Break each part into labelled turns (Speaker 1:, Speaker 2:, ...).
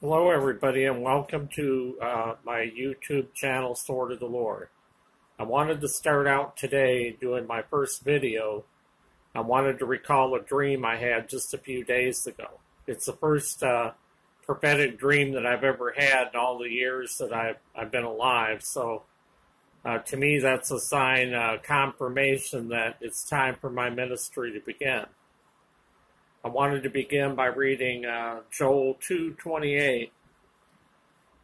Speaker 1: Hello, everybody, and welcome to my YouTube channel, Sword of the Lord. I wanted to start out today doing my first video. I wanted to recall a dream I had just a few days ago. It's the first prophetic dream that I've ever had in all the years that I've been alive. So to me, that's a sign, confirmation that it's time for my ministry to begin. I wanted to begin by reading Joel 2:28.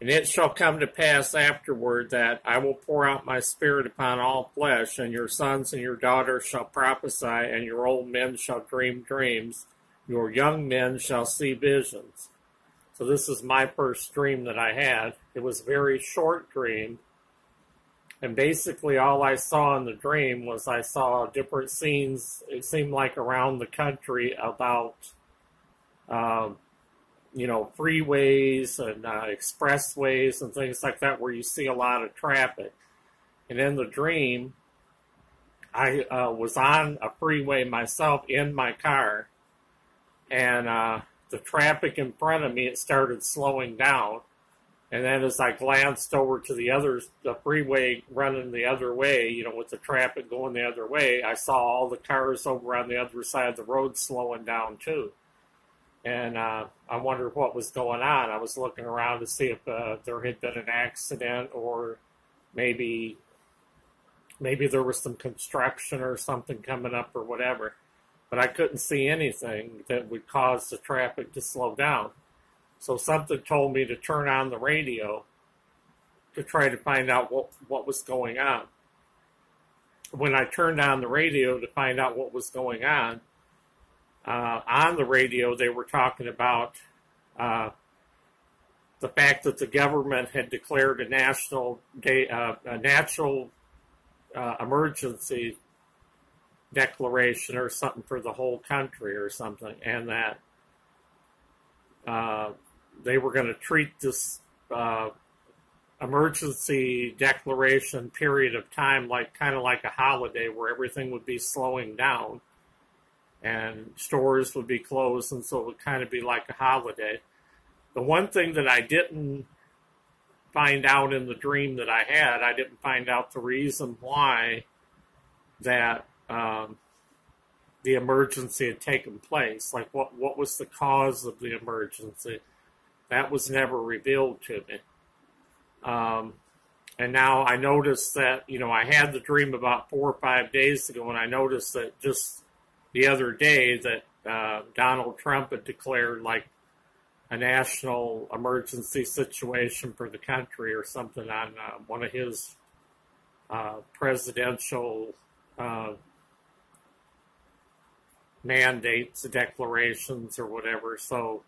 Speaker 1: And it shall come to pass afterward that I will pour out my spirit upon all flesh, and your sons and your daughters shall prophesy, and your old men shall dream dreams, your young men shall see visions. So this is my first dream that I had. It was a very short dream, and basically all I saw in the dream was I saw different scenes, it seemed like around the country, about freeways and expressways and things like that where you see a lot of traffic. And in the dream, I was on a freeway myself in my car, and the traffic in front of me, it started slowing down. And then as I glanced over to the freeway running the other way, with the traffic going the other way, I saw all the cars over on the other side of the road slowing down too. And I wondered what was going on. I was looking around to see if there had been an accident, or maybe there was some construction or something coming up or whatever. But I couldn't see anything that would cause the traffic to slow down. So something told me to turn on the radio to try to find out what was going on. When I turned on the radio to find out what was going on the radio, they were talking about the fact that the government had declared a national emergency declaration or something for the whole country or something, and that they were going to treat this emergency declaration period of time kind of like a holiday, where everything would be slowing down and stores would be closed, and so it would kind of be like a holiday. The one thing that I didn't find out in the dream that I had, I didn't find out the reason why that the emergency had taken place. Like what was the cause of the emergency? That was never revealed to me. And now I noticed that, I had the dream about 4 or 5 days ago, and I noticed that just the other day that Donald Trump had declared like a national emergency situation for the country or something on one of his presidential mandates, declarations, or whatever. So,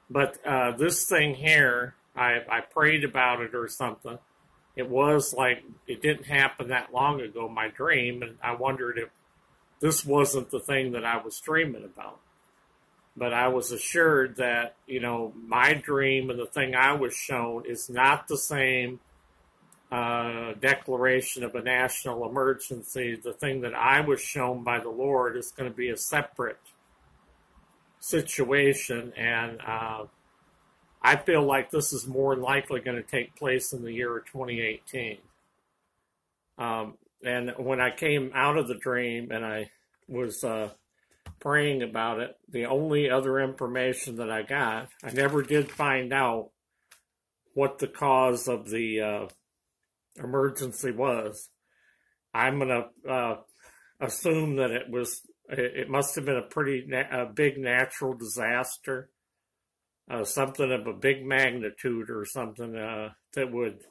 Speaker 1: but this thing here, I prayed about it or something. It was like, it didn't happen that long ago, my dream, and I wondered if this wasn't the thing that I was dreaming about. But I was assured that, my dream and the thing I was shown is not the same declaration of a national emergency. The thing that I was shown by the Lord is going to be a separate situation, and I feel like this is more likely going to take place in the year of 2018. And when I came out of the dream and I was praying about it, the only other information that I got, I never did find out what the cause of the emergency was. I'm going to assume that it must have been a pretty big natural disaster, something of a big magnitude or something that would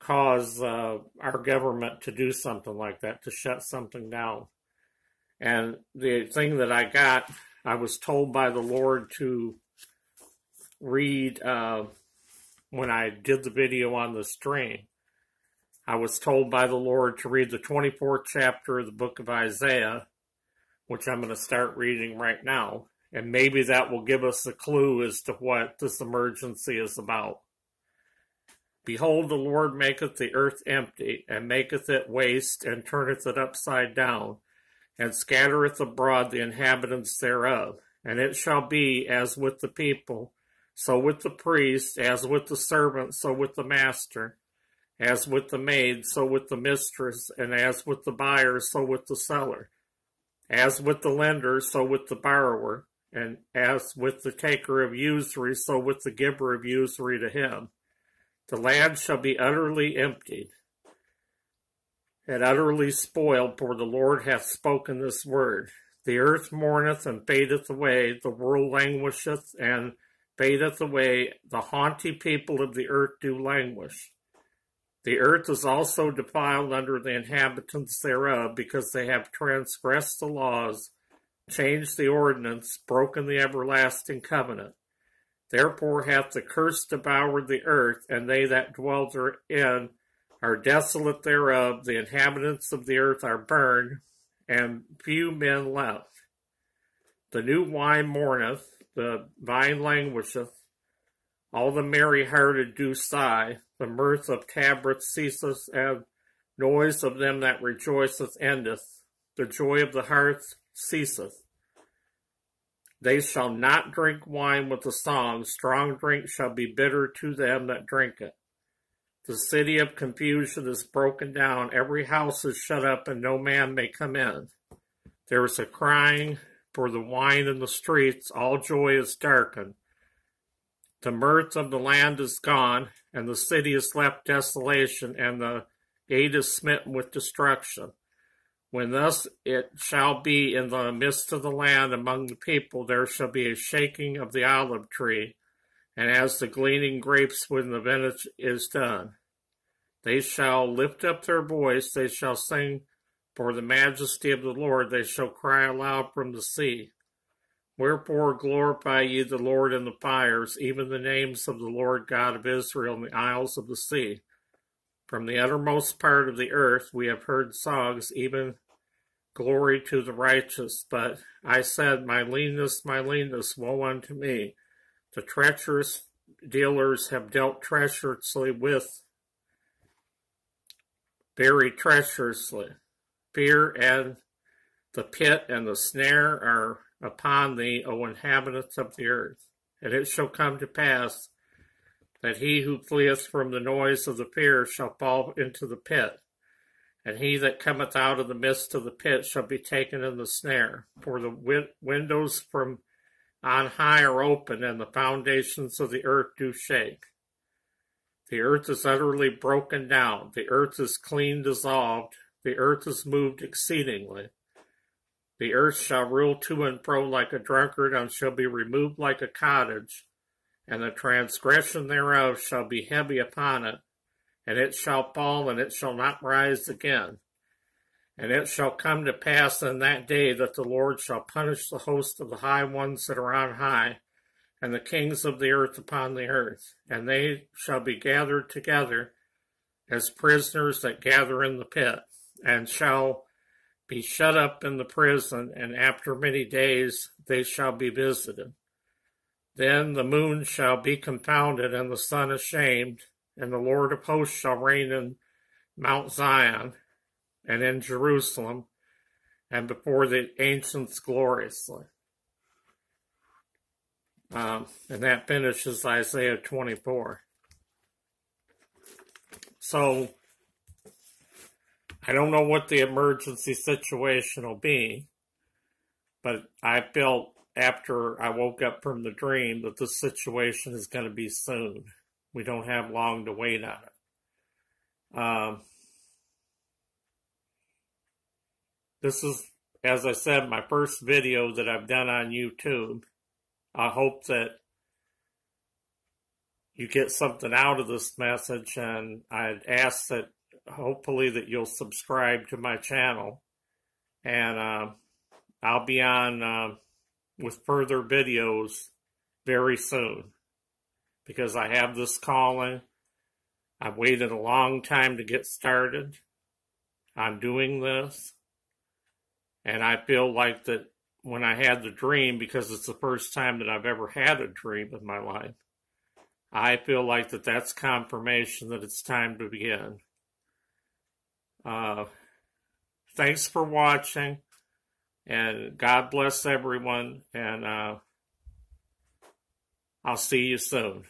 Speaker 1: cause our government to do something like that, to shut something down. And the thing that I got, I was told by the Lord to read when I did the video on the stream. I was told by the Lord to read the 24th chapter of the book of Isaiah, which I'm going to start reading right now. And maybe that will give us a clue as to what this emergency is about. Behold, the Lord maketh the earth empty, and maketh it waste, and turneth it upside down, and scattereth abroad the inhabitants thereof. And it shall be as with the people, so with the priest, as with the servant, so with the master, as with the maid, so with the mistress, and as with the buyer, so with the seller, as with the lender, so with the borrower, and as with the taker of usury, so with the giver of usury to him. The land shall be utterly emptied and utterly spoiled, for the Lord hath spoken this word. The earth mourneth and fadeth away, the world languisheth and fadeth away, the haughty people of the earth do languish. The earth is also defiled under the inhabitants thereof, because they have transgressed the laws, changed the ordinance, broken the everlasting covenant. Therefore hath the curse devoured the earth, and they that dwell therein are desolate thereof. The inhabitants of the earth are burned, and few men left. The new wine mourneth, the vine languisheth, all the merry-hearted do sigh, the mirth of tabrets ceaseth, and noise of them that rejoiceth endeth. The joy of the hearth ceaseth. They shall not drink wine with a song, strong drink shall be bitter to them that drink it. The city of confusion is broken down, every house is shut up, and no man may come in. There is a crying for the wine in the streets, all joy is darkened. The mirth of the land is gone, and the city is left desolation, and the gate is smitten with destruction. When thus it shall be in the midst of the land among the people, there shall be a shaking of the olive tree, and as the gleaning grapes when the vintage is done. They shall lift up their voice, they shall sing for the majesty of the Lord, they shall cry aloud from the sea. Wherefore glorify ye the Lord in the fires, even the names of the Lord God of Israel in the isles of the sea. From the uttermost part of the earth we have heard songs, even glory to the righteous. But I said, my leanness, woe unto me. The treacherous dealers have dealt treacherously with, very treacherously. Fear and the pit and the snare are upon thee, O inhabitants of the earth. And it shall come to pass that he who fleeth from the noise of the fear shall fall into the pit, and he that cometh out of the midst of the pit shall be taken in the snare. For the windows from on high are open, and the foundations of the earth do shake. The earth is utterly broken down, the earth is clean dissolved, the earth is moved exceedingly. The earth shall rule to and fro like a drunkard, and shall be removed like a cottage, and the transgression thereof shall be heavy upon it, and it shall fall, and it shall not rise again. And it shall come to pass in that day that the Lord shall punish the host of the high ones that are on high, and the kings of the earth upon the earth, and they shall be gathered together as prisoners that gather in the pit, and shall be shut up in the prison, and after many days they shall be visited. Then the moon shall be confounded, and the sun ashamed, and the Lord of hosts shall reign in Mount Zion, and in Jerusalem, and before the ancients gloriously. And that finishes Isaiah 24. So, I don't know what the emergency situation will be, but I felt after I woke up from the dream that this situation is going to be soon. We don't have long to wait on it. This is, as I said, my first video that I've done on YouTube. I hope that you get something out of this message, and I'd ask that hopefully that you'll subscribe to my channel, and I'll be on with further videos very soon, because I have this calling. I've waited a long time to get started on doing this, and I feel like that when I had the dream, because it's the first time that I've ever had a dream in my life, I feel like that that's confirmation that it's time to begin. Thanks for watching, and God bless everyone, and I'll see you soon.